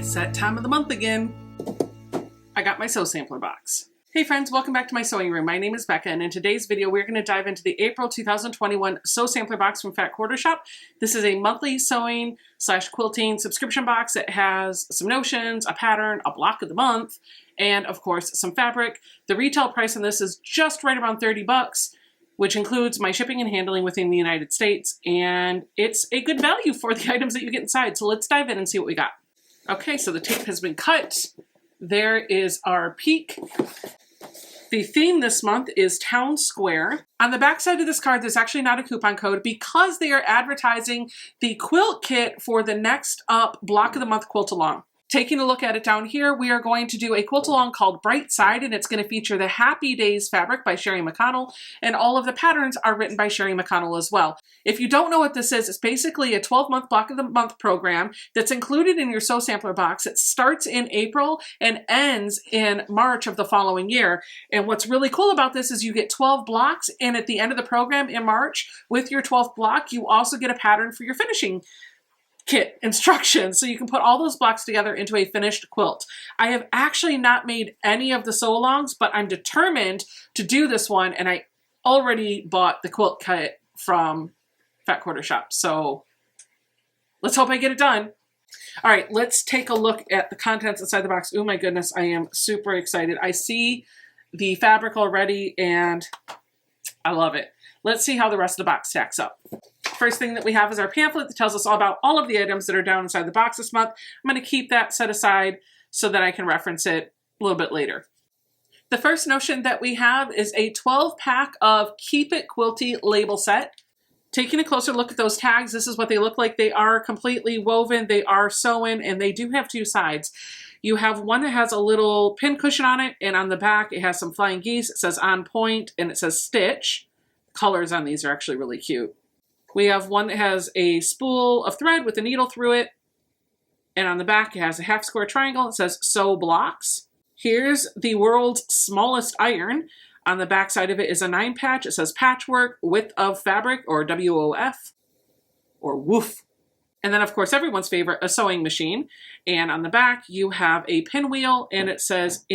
It's that time of the month again. I got my sew sampler box. Hey friends, welcome back to my sewing room. My name is Becca, and in today's video we're going to dive into the April 2021 sew sampler box from Fat Quarter Shop. This is a monthly sewing / quilting subscription box. It has some notions, a pattern, a block of the month, and of course some fabric. The retail price on this is just right around 30 bucks, which includes my shipping and handling within the United States, and it's a good value for the items that you get inside. So let's dive in and see what we got. Okay, so the tape has been cut. There is our peak. The theme this month is Town Square. On the back side of this card, there's actually not a coupon code because they are advertising the quilt kit for the next up block of the month quilt along. Taking a look at it down here, we are going to do a quilt along called Bright Side, and it's going to feature the Happy Days fabric by Sherry McConnell, and all of the patterns are written by Sherry McConnell as well. If you don't know what this is, it's basically a 12-month block of the month program that's included in your sew sampler box. It starts in April and ends in March of the following year. And what's really cool about this is you get 12 blocks, and at the end of the program in March, with your 12th block, you also get a pattern for your finishing kit instructions, so you can put all those blocks together into a finished quilt. I have actually not made any of the sew-alongs, but I'm determined to do this one, and I already bought the quilt kit from Fat Quarter Shop, so let's hope I get it done. All right, let's take a look at the contents inside the box. Oh my goodness, I am super excited. I see the fabric already, and I love it. Let's see how the rest of the box stacks up. First thing that we have is our pamphlet that tells us all about all of the items that are down inside the box this month. I'm going to keep that set aside so that I can reference it a little bit later. The first notion that we have is a 12-pack of Keep It Quilty label set. Taking a closer look at those tags, this is what they look like. They are completely woven, they are sewn, and they do have two sides. You have one that has a little pin cushion on it, and on the back it has some flying geese. It says On Point, and it says Stitch. Colors on these are actually really cute. We have one that has a spool of thread with a needle through it, and on the back it has a half square triangle. It says Sew Blocks. Here's the world's smallest iron. On the back side of it is a 9 patch. It says Patchwork, Width of Fabric, or WOF, or WOOF. And then of course everyone's favorite, a sewing machine. And on the back you have a pinwheel, and it says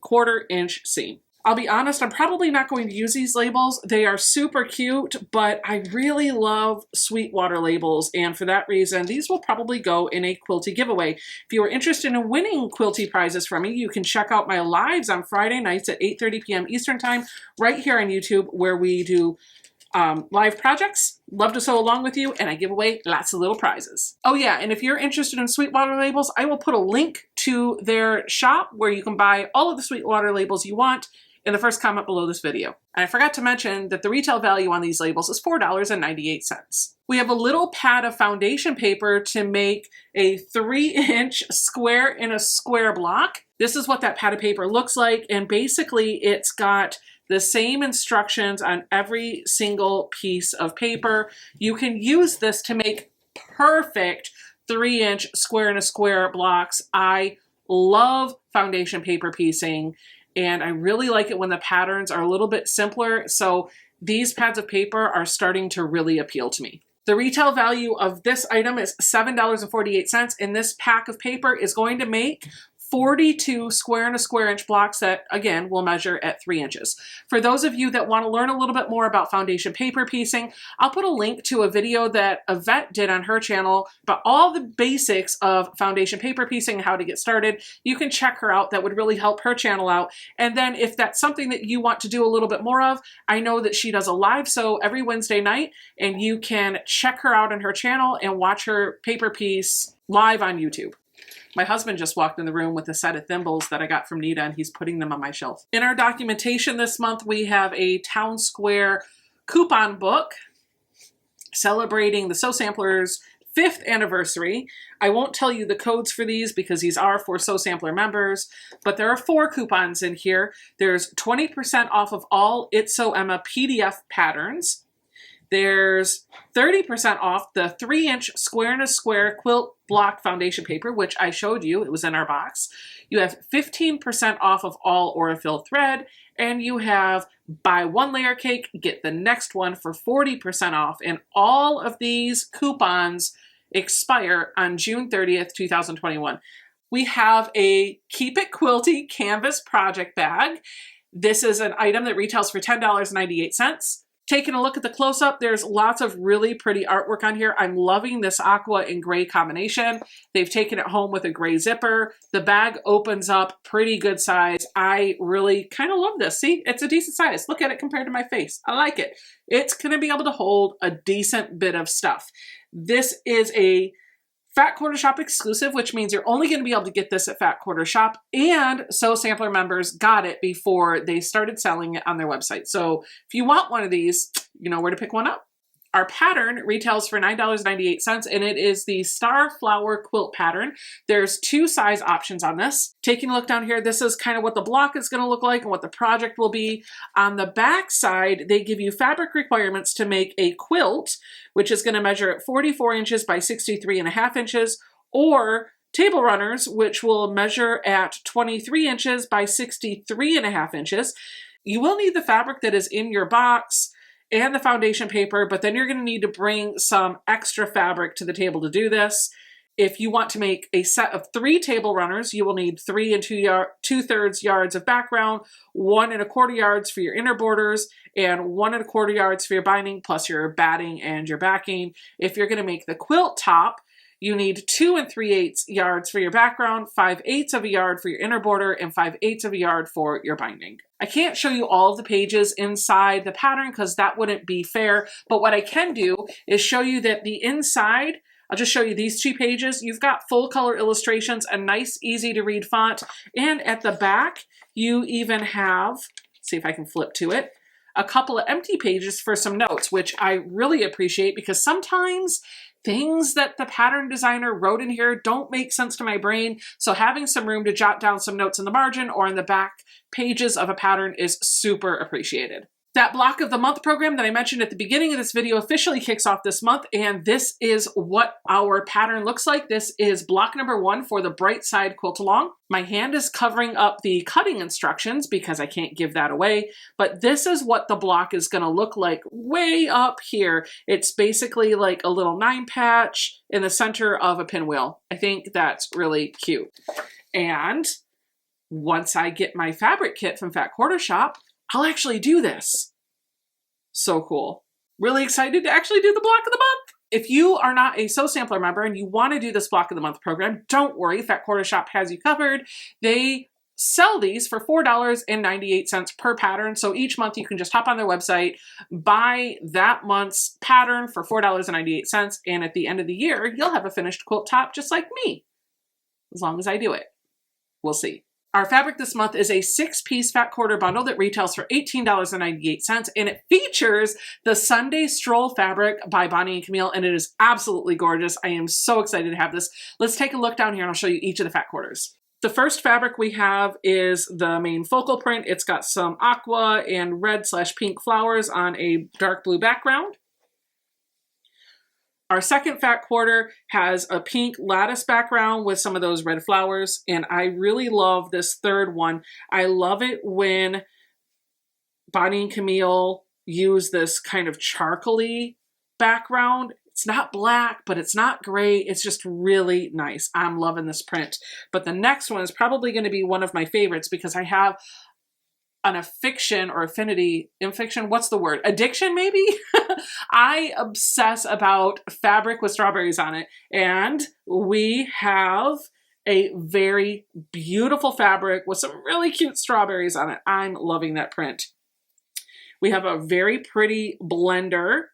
quarter inch seam. I'll be honest, I'm probably not going to use these labels. They are super cute, but I really love Sweetwater labels, and for that reason, these will probably go in a Quilty giveaway. If you are interested in winning Quilty prizes from me, you can check out my lives on Friday nights at 8:30 p.m. Eastern Time, right here on YouTube, where we do live projects. Love to sew along with you, and I give away lots of little prizes. Oh yeah, and if you're interested in Sweetwater labels, I will put a link to their shop where you can buy all of the Sweetwater labels you want in the first comment below this video. And I forgot to mention that the retail value on these labels is $4.98. We have a little pad of foundation paper to make a 3-inch square in a square block. This is what that pad of paper looks like, and basically it's got the same instructions on every single piece of paper. You can use this to make perfect 3-inch square in a square blocks. I love foundation paper piecing, and I really like it when the patterns are a little bit simpler, so these pads of paper are starting to really appeal to me. The retail value of this item is $7.48, and this pack of paper is going to make 42 square in a square inch blocks that, again, will measure at 3 inches. For those of you that want to learn a little bit more about foundation paper piecing, I'll put a link to a video that Yvette did on her channel about all the basics of foundation paper piecing, how to get started. You can check her out. That would really help her channel out. And then if that's something that you want to do a little bit more of, I know that she does a live sew every Wednesday night, and you can check her out on her channel and watch her paper piece live on YouTube. My husband just walked in the room with a set of thimbles that I got from Nita, and he's putting them on my shelf. In our documentation this month, we have a Town Square coupon book celebrating the Sew Sampler's 5th anniversary. I won't tell you the codes for these because these are for Sew Sampler members, but there are 4 coupons in here. There's 20% off of all It's Sew Emma PDF patterns. There's 30% off the 3-inch square in a square quilt block foundation paper, which I showed you. It was in our box. You have 15% off of all Aurifil thread, and you have buy 1 layer cake, get the next one for 40% off. And all of these coupons expire on June 30th, 2021. we have a Keep It Quilty canvas project bag. This is an item that retails for $10.98. Taking a look at the close-up, there's lots of really pretty artwork on here. I'm loving this aqua and gray combination. They've taken it home with a gray zipper. The bag opens up pretty good size. I really kind of love this. See, it's a decent size. Look at it compared to my face. I like it. It's going to be able to hold a decent bit of stuff. This is a Fat Quarter Shop exclusive, which means you're only going to be able to get this at Fat Quarter Shop, and Sew Sampler members got it before they started selling it on their website. So if you want one of these, you know where to pick one up. Our pattern retails for $9.98, and it is the Star Flower Quilt pattern. There's two size options on this. Taking a look down here, this is kind of what the block is going to look like and what the project will be. On the back side, they give you fabric requirements to make a quilt, which is going to measure at 44 inches by 63.5 inches, or table runners, which will measure at 23 inches by 63.5 inches. You will need the fabric that is in your box and the foundation paper, but then you're going to need to bring some extra fabric to the table to do this. If you want to make a set of 3 table runners, you will need 3 and 2/3 yards of background, 1 1/4 yards for your inner borders, and 1 1/4 yards for your binding, plus your batting and your backing. If you're going to make the quilt top, you need 2 3/8 yards for your background, 5/8 of a yard for your inner border, and 5/8 of a yard for your binding. I can't show you all of the pages inside the pattern because that wouldn't be fair, but what I can do is show you that the inside, I'll just show you these 2 pages. You've got full color illustrations, a nice, easy to read font, and at the back, you even have, see if I can flip to it, a couple of empty pages for some notes, which I really appreciate because sometimes things that the pattern designer wrote in here don't make sense to my brain. So having some room to jot down some notes in the margin or in the back pages of a pattern is super appreciated. That block of the month program that I mentioned at the beginning of this video officially kicks off this month, and this is what our pattern looks like. This is block number 1 for the Bright Side Quilt Along. My hand is covering up the cutting instructions because I can't give that away, but this is what the block is going to look like way up here. It's basically like a little 9 patch in the center of a pinwheel. I think that's really cute. And once I get my fabric kit from Fat Quarter Shop, I'll actually do this. So cool. Really excited to actually do the block of the month. If you are not a Sew Sampler member and you want to do this block of the month program, don't worry, Fat Quarter Shop has you covered. They sell these for $4.98 per pattern. So each month you can just hop on their website, buy that month's pattern for $4.98, and at the end of the year, you'll have a finished quilt top just like me, as long as I do it. We'll see. Our fabric this month is a 6-piece Fat Quarter bundle that retails for $18.98, and it features the Sunday Stroll fabric by Bonnie and Camille, and it is absolutely gorgeous. I am so excited to have this. Let's take a look down here and I'll show you each of the Fat Quarters. The first fabric we have is the main focal print. It's got some aqua and red/pink flowers on a dark blue background. Our second Fat Quarter has a pink lattice background with some of those red flowers, and I really love this third one. I love it when Bonnie and Camille use this kind of charcoaly background. It's not black, but it's not gray. It's just really nice. I'm loving this print. But the next one is probably going to be one of my favorites because I have an addiction, what's the word? Addiction, maybe? I obsess about fabric with strawberries on it. And we have a very beautiful fabric with some really cute strawberries on it. I'm loving that print. We have a very pretty blender.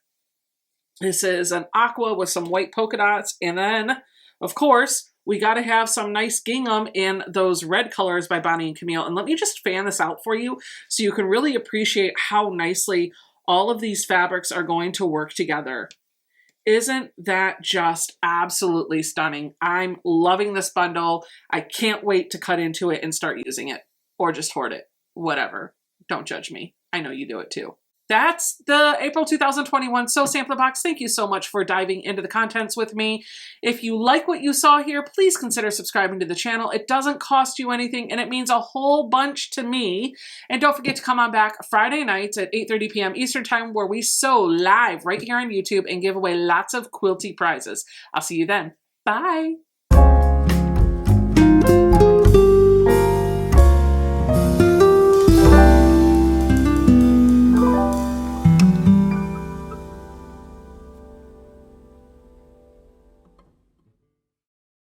This is an aqua with some white polka dots. And then, of course, we got to have some nice gingham in those red colors by Bonnie and Camille. And let me just fan this out for you so you can really appreciate how nicely all of these fabrics are going to work together. Isn't that just absolutely stunning? I'm loving this bundle. I can't wait to cut into it and start using it, or just hoard it, whatever. Don't judge me. I know you do it too. That's the April 2021 Sew Sampler Box. Thank you so much for diving into the contents with me. If you like what you saw here, please consider subscribing to the channel. It doesn't cost you anything, and it means a whole bunch to me. And don't forget to come on back Friday nights at 8:30 p.m. Eastern Time, where we sew live right here on YouTube and give away lots of quilty prizes. I'll see you then. Bye.